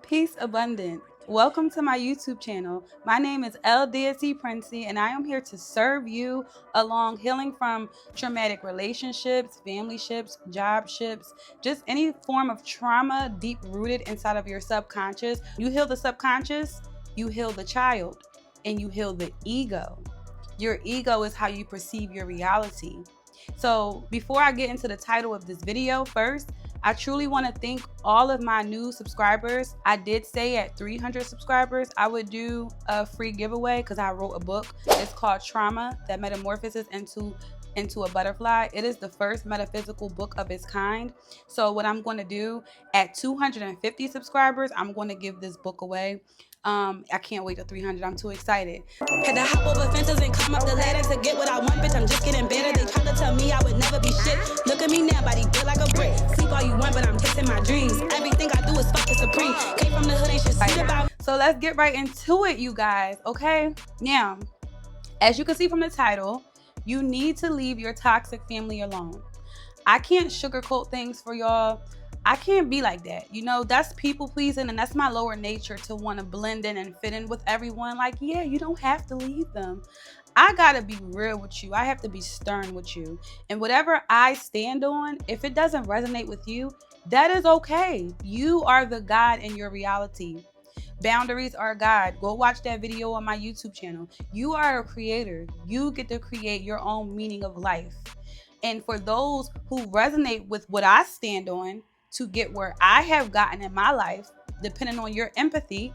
Peace abundant. Welcome to my YouTube channel. My name is Deity Princey, and I am here to serve you along healing from traumatic relationships, family ships, job ships, just any form of trauma deep rooted inside of your subconscious. You heal the subconscious, you heal the child, and you heal the ego. Your ego is how you perceive your reality. So before I get into the title of this video, first, I truly want to thank all of my new subscribers. I did say at 300 subscribers, I would do a free giveaway because I wrote a book. It's called Trauma, That Metamorphosis into a Butterfly. It is the first metaphysical book of its kind. So what I'm going to do at 250 subscribers, I'm going to give this book away. I can't wait to 300. I'm too excited. Had to hop over fences and climb up the ladder to get what I want, bitch. I'm just getting better. They tried to tell me I would never be shit. Look at me now, body built like a brick. Sleep all you want, but I'm chasing my dreams. Everything I do is fucking supreme. Came from the hood, ain't shit sweet about. So let's get right into it, you guys. Okay. Now, as you can see from the title, you need to leave your toxic family alone. I can't sugarcoat things for y'all. I can't be like that. You know, that's people pleasing, and that's my lower nature to want to blend in and fit in with everyone. Like, yeah, you don't have to leave them. I gotta be real with you. I have to be stern with you. And whatever I stand on, if it doesn't resonate with you, that is okay. You are the God in your reality. Boundaries are God. Go watch that video on my YouTube channel. You are a creator. You get to create your own meaning of life. And for those who resonate with what I stand on, to get where I have gotten in my life, depending on your empathy,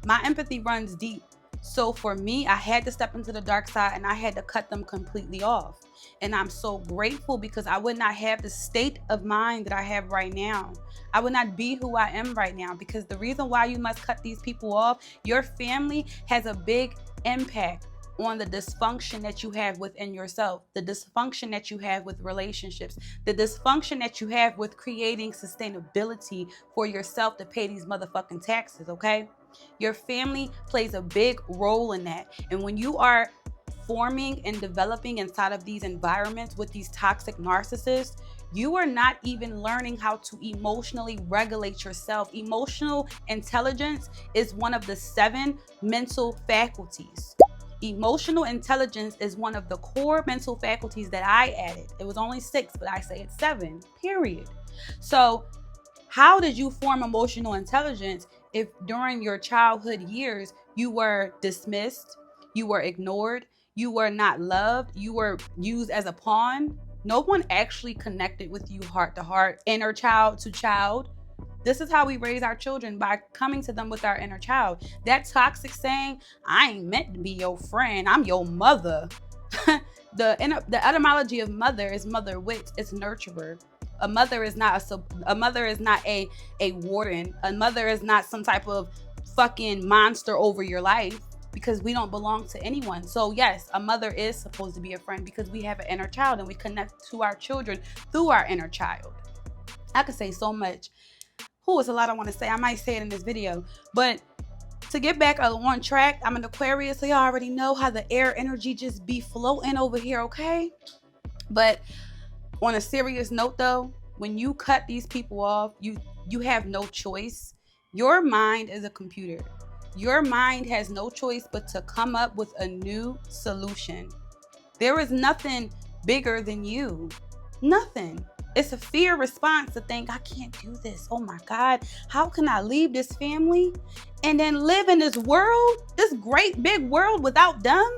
my empathy runs deep. So for me, I had to step into the dark side and I had to cut them completely off. And I'm so grateful because I would not have the state of mind that I have right now. I would not be who I am right now, because the reason why you must cut these people off, your family has a big impact on the dysfunction that you have within yourself, the dysfunction that you have with relationships, the dysfunction that you have with creating sustainability for yourself to pay these motherfucking taxes, okay? Your family plays a big role in that. And when you are forming and developing inside of these environments with these toxic narcissists, you are not even learning how to emotionally regulate yourself. Emotional intelligence is one of the 7 mental faculties. Emotional intelligence is one of the core mental faculties that I added. It was only 6, but I say it's 7, period. So how did you form emotional intelligence if during your childhood years you were dismissed, you were ignored, you were not loved, you were used as a pawn? No one actually connected with you heart to heart, inner child to child. This is how we raise our children, by coming to them with our inner child. That toxic saying, I ain't meant to be your friend, I'm your mother. The etymology of mother is mother wit, it's nurturer. A mother is not a warden. A mother is not some type of fucking monster over your life, because we don't belong to anyone. So yes, a mother is supposed to be a friend because we have an inner child and we connect to our children through our inner child. I could say so much. It's a lot I want to say. I might say it in this video. But to get back on track, I'm an Aquarius, so y'all already know how the air energy just be floating over here, okay? But on a serious note though, when you cut these people off, you have no choice. Your mind is a computer. Your mind has no choice but to come up with a new solution. There is nothing bigger than you. Nothing. It's a fear response to think, I can't do this. Oh my God, how can I leave this family and then live in this world, this great big world without them?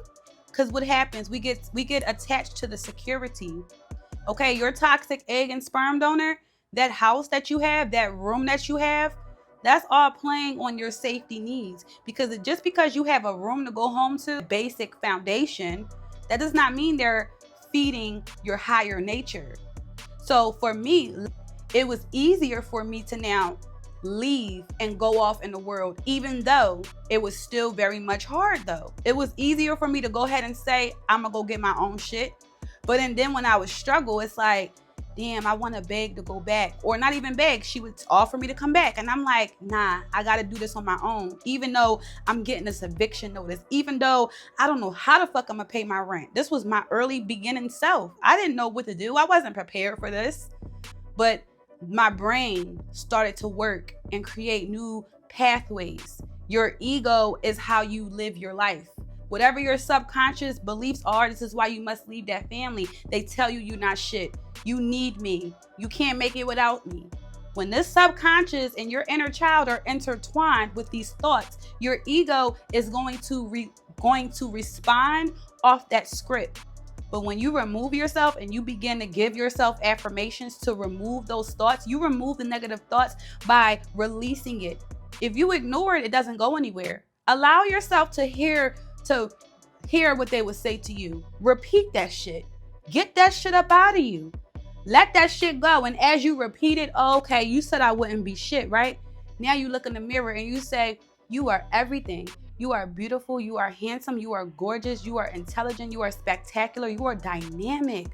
Because what happens, we get attached to the security. Okay, your toxic egg and sperm donor, that house that you have, that room that you have, that's all playing on your safety needs. Because just because you have a room to go home to, basic foundation, that does not mean they're feeding your higher nature. So for me, it was easier for me to now leave and go off in the world, even though it was still very much hard though. It was easier for me to go ahead and say, I'm gonna go get my own shit. But then when I would struggle, it's like, damn, I want to beg to go back, or not even beg. She would offer me to come back. And I'm like, nah, I got to do this on my own. Even though I'm getting this eviction notice, even though I don't know how the fuck I'm going to pay my rent. This was my early beginning self. I didn't know what to do. I wasn't prepared for this, but my brain started to work and create new pathways. Your ego is how you live your life. Whatever your subconscious beliefs are, this is why you must leave that family. They tell you you're not shit. You need me. You can't make it without me. When this subconscious and your inner child are intertwined with these thoughts, your ego is going to respond off that script. But when you remove yourself and you begin to give yourself affirmations to remove those thoughts, you remove the negative thoughts by releasing it. If you ignore it, it doesn't go anywhere. Allow yourself to hear what they would say to you. Repeat that shit. Get that shit up out of you. Let that shit go. And as you repeat it, oh, okay, you said I wouldn't be shit, right? Now you look in the mirror and you say, you are everything. You are beautiful. You are handsome. You are gorgeous. You are intelligent. You are spectacular. You are dynamic.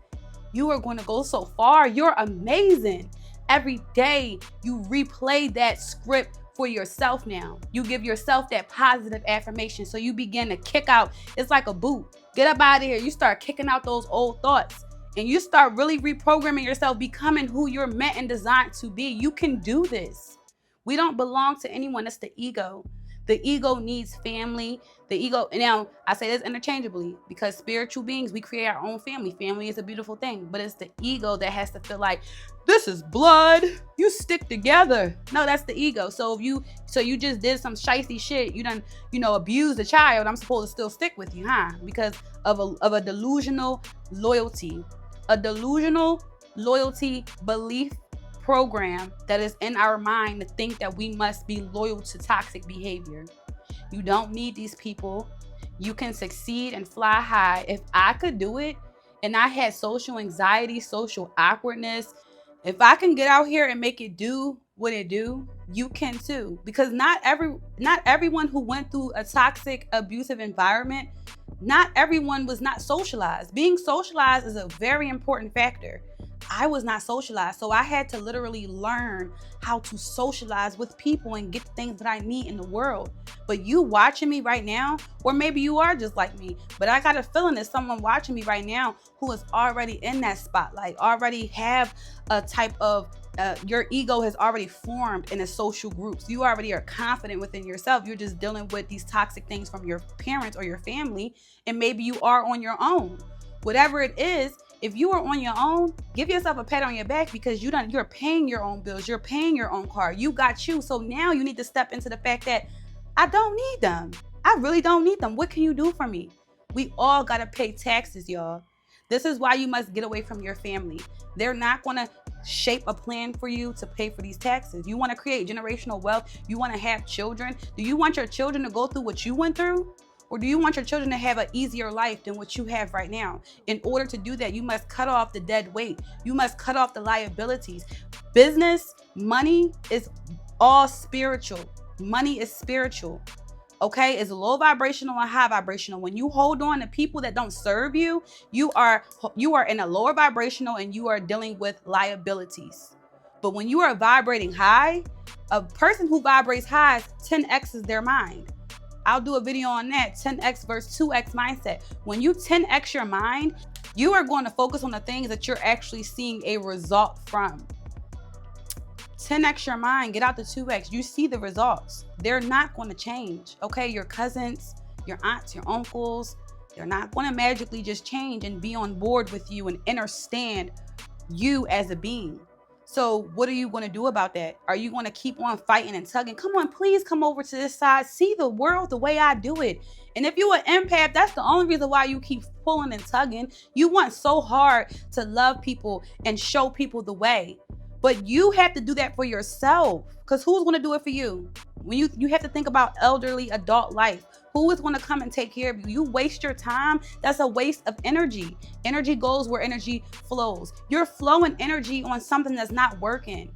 You are going to go so far. You're amazing. Every day you replay that script for yourself now. You give yourself that positive affirmation. So you begin to kick out. It's like a boot. Get up out of here. You start kicking out those old thoughts. And you start really reprogramming yourself, becoming who you're meant and designed to be. You can do this. We don't belong to anyone. It's the ego. The ego needs family. The ego, now I say this interchangeably because spiritual beings, we create our own family. Family is a beautiful thing, but it's the ego that has to feel like, this is blood. You stick together. No, that's the ego. So you just did some shicey shit. You done, abused a child. I'm supposed to still stick with you, huh? Because of a delusional loyalty. A delusional loyalty belief program that is in our mind to think that we must be loyal to toxic behavior. You don't need these people. You can succeed and fly high. If I could do it and I had social anxiety, social awkwardness, if I can get out here and make it do what it do, you can too. Because not everyone who went through a toxic, abusive environment, not everyone was not socialized. Being socialized is a very important factor. I was not socialized, so I had to literally learn how to socialize with people and get the things that I need in the world. But you watching me right now, or maybe you are just like me, but I got a feeling there's someone watching me right now who is already in that spotlight, already have a type of your ego has already formed in a social groups. You already are confident within yourself. You're just dealing with these toxic things from your parents or your family, and maybe you are on your own. Whatever it is, if you are on your own, give yourself a pat on your back because you're paying your own bills. You're paying your own car. You got you. So now you need to step into the fact that I don't need them. I really don't need them. What can you do for me? We all got to pay taxes, y'all. This is why you must get away from your family. They're not going to shape a plan for you to pay for these taxes. You want to create generational wealth. You want to have children. Do you want your children to go through what you went through? Or do you want your children to have an easier life than what you have right now? In order to do that, you must cut off the dead weight. You must cut off the liabilities. Business, money is all spiritual. Money is spiritual. Okay, it's low vibrational and high vibrational. When you hold on to people that don't serve you, you are in a lower vibrational and you are dealing with liabilities. But when you are vibrating high, a person who vibrates high 10x's their mind. I'll do a video on that, 10x versus 2x mindset. When you 10x your mind, you are going to focus on the things that you're actually seeing a result from. 10x your mind, get out the 2x. You see the results. They're not going to change, okay? Your cousins, your aunts, your uncles, they're not going to magically just change and be on board with you and understand you as a being. So what are you going to do about that? Are you going to keep on fighting and tugging? Come on, please come over to this side. See the world the way I do it. And if you're an empath, that's the only reason why you keep pulling and tugging. You want so hard to love people and show people the way. But you have to do that for yourself, because who's going to do it for you? When you have to think about elderly adult life. Who is going to come and take care of you? You waste your time. That's a waste of energy. Energy goes where energy flows. You're flowing energy on something that's not working.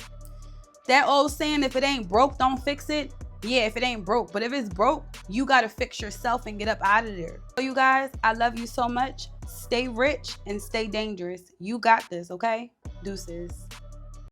That old saying, if it ain't broke, don't fix it. Yeah, if it ain't broke. But if it's broke, you got to fix yourself and get up out of there. So you guys, I love you so much. Stay rich and stay dangerous. You got this, okay? Deuces.